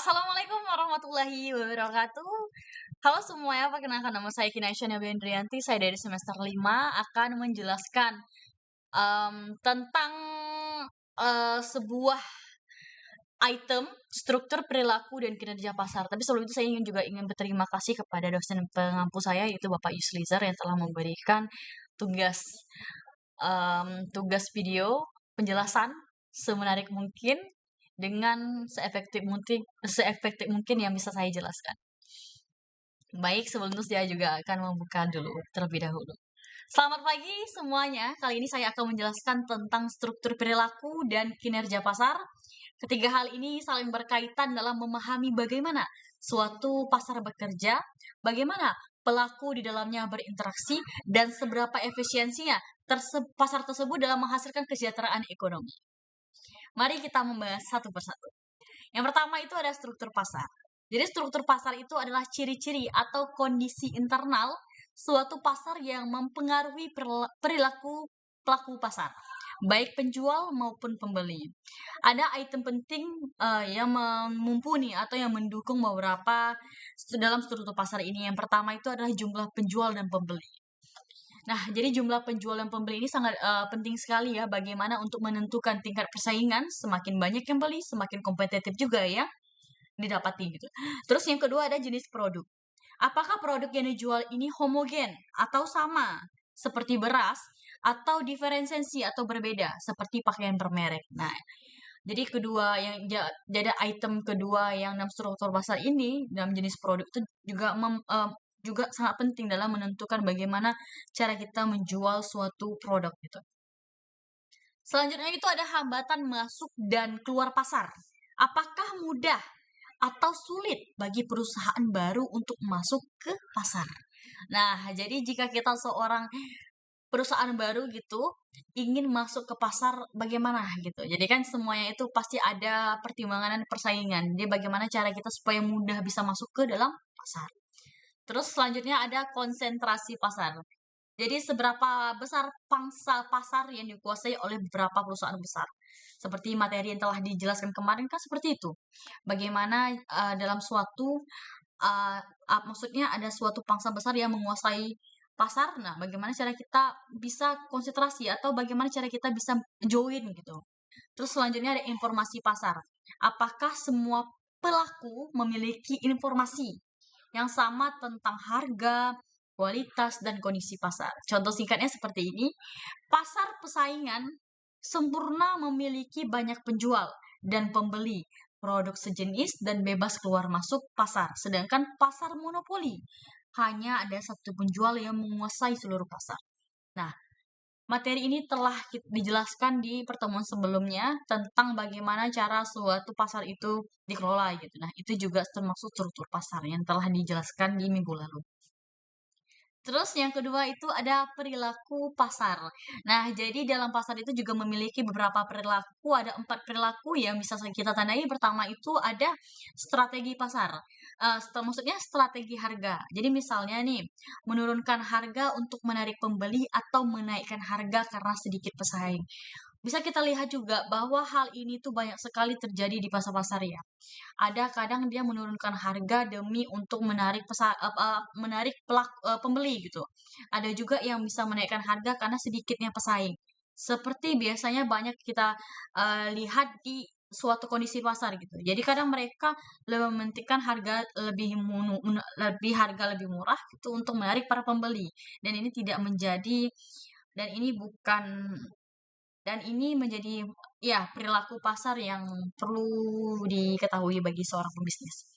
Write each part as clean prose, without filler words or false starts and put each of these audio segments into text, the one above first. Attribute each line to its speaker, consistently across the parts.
Speaker 1: Assalamualaikum warahmatullahi wabarakatuh. Halo semuanya, perkenalkan nama saya Kinaisha Nabiandrianti. Saya dari semester 5 akan menjelaskan tentang sebuah item, struktur perilaku dan kinerja pasar. Tapi sebelum itu saya ingin berterima kasih kepada dosen pengampu saya yaitu Bapak Yuslizer yang telah memberikan tugas tugas video penjelasan semenarik mungkin dengan seefektif mungkin yang bisa saya jelaskan. Baik, sebelum itu saya juga akan membuka dulu terlebih dahulu. Selamat pagi semuanya. Kali ini saya akan menjelaskan tentang struktur perilaku dan kinerja pasar. Ketiga hal ini saling berkaitan dalam memahami bagaimana suatu pasar bekerja, bagaimana pelaku di dalamnya berinteraksi, dan seberapa efisiensinya pasar tersebut dalam menghasilkan kesejahteraan ekonomi. Mari kita membahas satu persatu. Yang pertama itu ada struktur pasar. Jadi struktur pasar itu adalah ciri-ciri atau kondisi internal suatu pasar yang mempengaruhi perilaku pelaku pasar, baik penjual maupun pembeli. Ada item penting yang mumpuni atau yang mendukung beberapa dalam struktur pasar ini. Yang pertama itu adalah jumlah penjual dan pembeli. Nah, jadi jumlah penjual dan pembeli ini sangat penting sekali ya, bagaimana untuk menentukan tingkat persaingan. Semakin banyak yang beli, semakin kompetitif juga ya didapati gitu. Terus yang kedua ada jenis produk. Apakah produk yang dijual ini homogen atau sama seperti beras, atau diferensiasi atau berbeda seperti pakaian bermerek. Nah, jadi jadi item kedua yang dalam struktur pasar ini dalam jenis produk itu juga sangat penting dalam menentukan bagaimana cara kita menjual suatu produk gitu. Selanjutnya itu ada hambatan masuk dan keluar pasar. Apakah mudah atau sulit bagi perusahaan baru untuk masuk ke pasar? Nah, jadi jika kita seorang perusahaan baru gitu ingin masuk ke pasar, bagaimana gitu. Jadi kan semuanya itu pasti ada pertimbangan dan persaingan. Jadi bagaimana cara kita supaya mudah bisa masuk ke dalam pasar. Terus selanjutnya ada konsentrasi pasar. Jadi seberapa besar pangsa pasar yang dikuasai oleh beberapa perusahaan besar. Seperti materi yang telah dijelaskan kemarin kan seperti itu. Bagaimana dalam suatu maksudnya ada suatu pangsa besar yang menguasai pasar. Nah, bagaimana cara kita bisa konsentrasi atau bagaimana cara kita bisa join gitu. Terus selanjutnya ada informasi pasar. Apakah semua pelaku memiliki informasi yang sama tentang harga, kualitas, dan kondisi pasar? Contoh singkatnya seperti ini. Pasar pesaingan sempurna memiliki banyak penjual dan pembeli produk sejenis dan bebas keluar masuk pasar. Sedangkan pasar monopoli hanya ada satu penjual yang menguasai seluruh pasar. Nah, materi ini telah dijelaskan di pertemuan sebelumnya tentang bagaimana cara suatu pasar itu dikelola gitu. Nah, itu juga termasuk struktur pasar yang telah dijelaskan di minggu lalu. Terus yang kedua itu ada perilaku pasar. Nah, jadi dalam pasar itu juga memiliki beberapa perilaku, ada 4 perilaku yang bisa kita tandai. Pertama itu ada strategi pasar. Maksudnya strategi harga. Jadi misalnya nih, menurunkan harga untuk menarik pembeli atau menaikkan harga karena sedikit pesaing. Bisa kita lihat juga bahwa hal ini tuh banyak sekali terjadi di pasar-pasar ya. Ada kadang dia menurunkan harga demi untuk menarik pembeli gitu. Ada juga yang bisa menaikkan harga karena sedikitnya pesaing. Seperti biasanya banyak kita lihat di suatu kondisi pasar gitu. Jadi kadang mereka lebih mementingkan harga lebih murah gitu untuk menarik para pembeli. Dan ini tidak menjadi dan ini bukan dan ini menjadi ya perilaku pasar yang perlu diketahui bagi seorang pebisnis.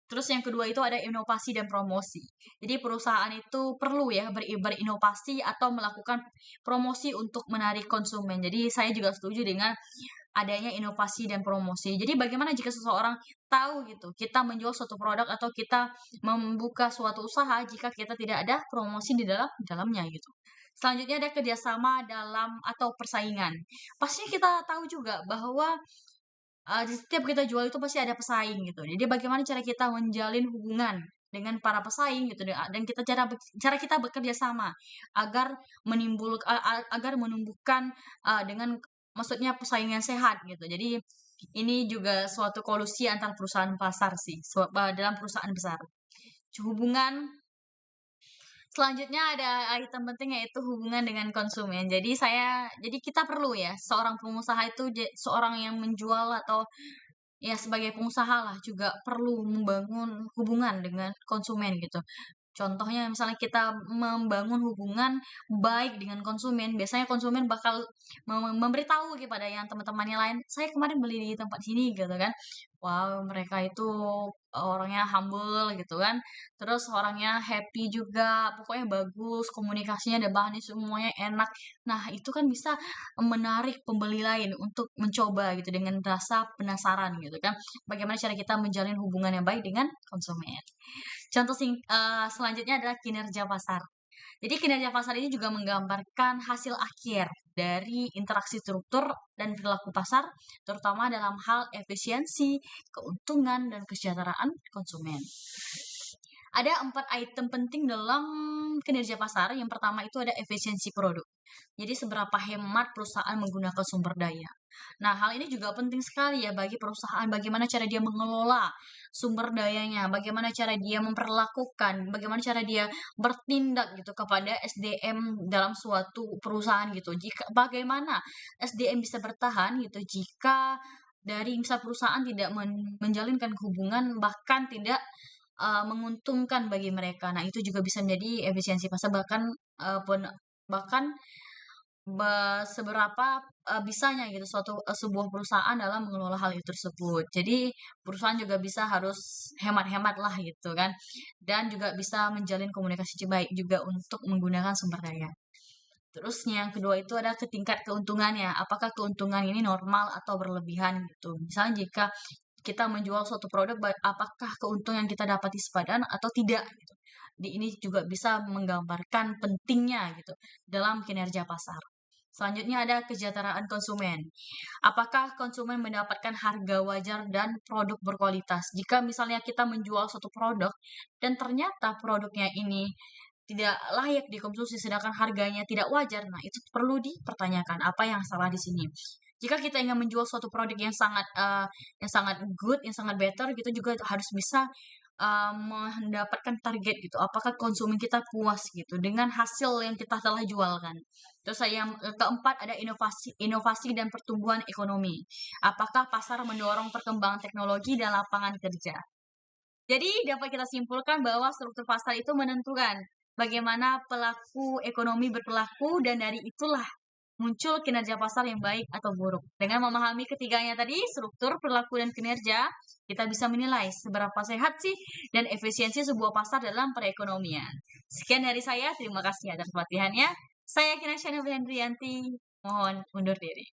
Speaker 1: Terus yang kedua itu ada inovasi dan promosi. Jadi perusahaan itu perlu ya berinovasi atau melakukan promosi untuk menarik konsumen. Jadi saya juga setuju dengan adanya inovasi dan promosi. Jadi bagaimana jika seseorang tahu gitu, kita menjual suatu produk atau kita membuka suatu usaha jika kita tidak ada promosi di dalamnya gitu. Selanjutnya ada kerjasama dalam atau persaingan. Pastinya kita tahu juga bahwa di setiap kita jual itu pasti ada pesaing gitu. Jadi bagaimana cara kita menjalin hubungan dengan para pesaing gitu dan cara kita bekerja sama agar agar menumbuhkan dengan maksudnya pesaing yang sehat gitu. Jadi Ini juga suatu kolusi antar perusahaan pasar sih, dalam perusahaan besar. Hubungan selanjutnya ada item penting yaitu hubungan dengan konsumen. Jadi kita perlu ya, seorang pengusaha itu seorang yang menjual atau ya sebagai pengusaha lah juga perlu membangun hubungan dengan konsumen gitu. Contohnya misalnya kita membangun hubungan baik dengan konsumen, biasanya konsumen bakal memberitahu kepada yang teman-temannya lain, "Saya kemarin beli di tempat sini," gitu kan. Wow, mereka itu orangnya humble gitu kan, terus orangnya happy juga, pokoknya bagus, komunikasinya ada bahannya semuanya enak. Nah, itu kan bisa menarik pembeli lain untuk mencoba gitu dengan rasa penasaran gitu kan, bagaimana cara kita menjalin hubungan yang baik dengan konsumen. Selanjutnya adalah kinerja pasar. Jadi kinerja pasar ini juga menggambarkan hasil akhir dari interaksi struktur dan perilaku pasar, terutama dalam hal efisiensi, keuntungan, dan kesejahteraan konsumen. Ada 4 item penting dalam kinerja pasar. Yang pertama itu ada efisiensi produk. Jadi seberapa hemat perusahaan menggunakan sumber daya. Nah, hal ini juga penting sekali ya bagi perusahaan, bagaimana cara dia mengelola sumber dayanya, bagaimana cara dia memperlakukan, bagaimana cara dia bertindak gitu kepada SDM dalam suatu perusahaan gitu. Bagaimana SDM bisa bertahan gitu jika dari misal perusahaan tidak menjalinkan hubungan bahkan tidak menguntungkan bagi mereka. Nah, itu juga bisa menjadi efisiensi pasar bahkan bahkan seberapa bisanya gitu sebuah perusahaan dalam mengelola hal itu tersebut. Jadi perusahaan juga bisa harus hemat-hemat lah gitu kan, dan juga bisa menjalin komunikasi baik juga untuk menggunakan sumber daya. Terus yang kedua itu ada ke tingkat keuntungannya. Apakah keuntungan ini normal atau berlebihan gitu. Misalnya jika kita menjual suatu produk, apakah keuntungan yang kita dapati sepadan atau tidak gitu. Ini juga bisa menggambarkan pentingnya gitu dalam kinerja pasar. Selanjutnya ada kesejahteraan konsumen. Apakah konsumen mendapatkan harga wajar dan produk berkualitas? Jika misalnya kita menjual suatu produk dan ternyata produknya ini tidak layak dikonsumsi sedangkan harganya tidak wajar, nah itu perlu dipertanyakan apa yang salah di sini. Jika kita ingin menjual suatu produk yang sangat good, yang sangat better gitu juga harus bisa mendapatkan target gitu. Apakah konsumen kita puas gitu dengan hasil yang kita telah jualkan. Terus yang keempat ada inovasi dan pertumbuhan ekonomi. Apakah pasar mendorong perkembangan teknologi dan lapangan kerja? Jadi dapat kita simpulkan bahwa struktur pasar itu menentukan bagaimana pelaku ekonomi berperilaku dan dari itulah muncul kinerja pasar yang baik atau buruk. Dengan memahami ketiganya tadi, struktur, perilaku, dan kinerja, kita bisa menilai seberapa sehat sih dan efisiensi sebuah pasar dalam perekonomian. Sekian dari saya, terima kasih atas pelatihannya. Saya Kinashana Hendriyanti, mohon undur diri.